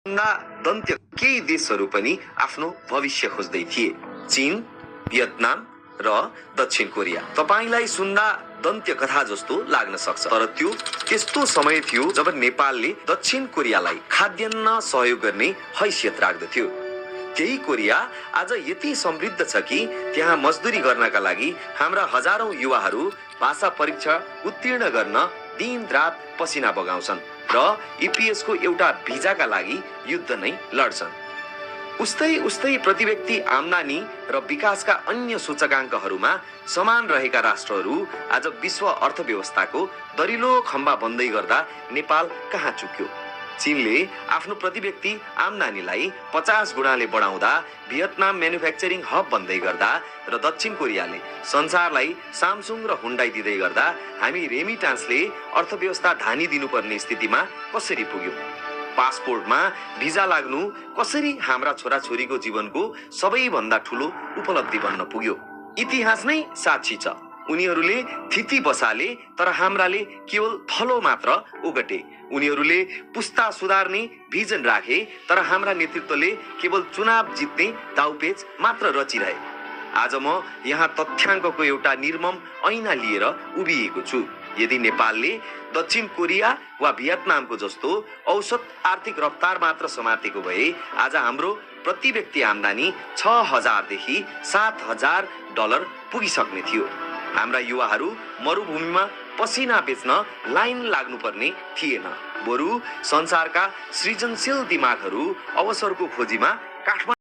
दन्त्य केही देशहरू पनि आफ्नो भविष्य खोज्दै थिए, चीन, भियतनाम र दक्षिण कोरिया। तपाईलाई सुन्दा दन्त्य कथा जस्तो लाग्न सक्छ, तर त्यो त्यस्तो समय थियो जब नेपालले दक्षिण कोरियालाई खाद्यान्न सहयोग गर्ने हैसियत राख्दथ्यो। त्यही कोरिया आज यति समृद्ध छ कि त्यहाँ मजदुरी गर्नका लागि हाम्रा हजारौं युवाहरू भाषा परीक्षा उत्तीर्ण गर्न दिन रात पसिना बगाउँछन् र ईपीएस को एउटा भिजाका लागि युद्ध नै लड्छन्। उस्तै प्रति व्यक्ति आम्दानी र विकासका अन्य सूचकाङ्कहरूमा समान रहेका राष्ट्रहरू आज विश्व अर्थव्यवस्थाको दरिलो खम्बा बन्दै गर्दा नेपाल कहाँ चुक्यो? चीनले आफ्नो प्रति व्यक्ति आम्दानीलाई 50 गुणाले बढाउँदा भियतनाम म्यानुफ्याक्चरिङ हब बन्दै गर्दा र दक्षिण कोरियाले संसारलाई सामसुङ र हुन्डाई दिँदै गर्दा हामी रेमिटान्सले अर्थव्यवस्था धानी दिनुपर्ने स्थितिमा कसरी पुग्यौं? पासपोर्टमा भिजा लाग्नु कसरी हाम्रा छोराछोरीको जीवनको सबैभन्दा ठूलो उपलब्धि बन्न पुग्यो? इतिहास नै साक्षी छ। उनीहरूले थिति बसाले तर हाम्राले केवल थलो मात्र ओगटे। उनीहरूले पुस्ता सुधार्ने भिजन राखे तर हाम्रा नेतृत्वले केवल चुनाव जित्ने दाउपेच मात्र रचिरहे। आज म यहाँ तथ्याङ्कको एउटा निर्मम ऐना लिएर उभिएको छु। यदि नेपालले दक्षिण कोरिया वा भियतनामको जस्तो औसत आर्थिक रफ्तार मात्र समातेको भए आज हाम्रो प्रति व्यक्ति आम्दानी 6000 देखि 7000 डलर पुगिसक्ने थियो। हाम्रा युवाहरू मरुभूमिमा पसिना बेच्न लाइन लाग्नुपर्ने थिएन। बरु संसारका सृजनशील दिमागहरू अवसरको खोजीमा काठमाडौँ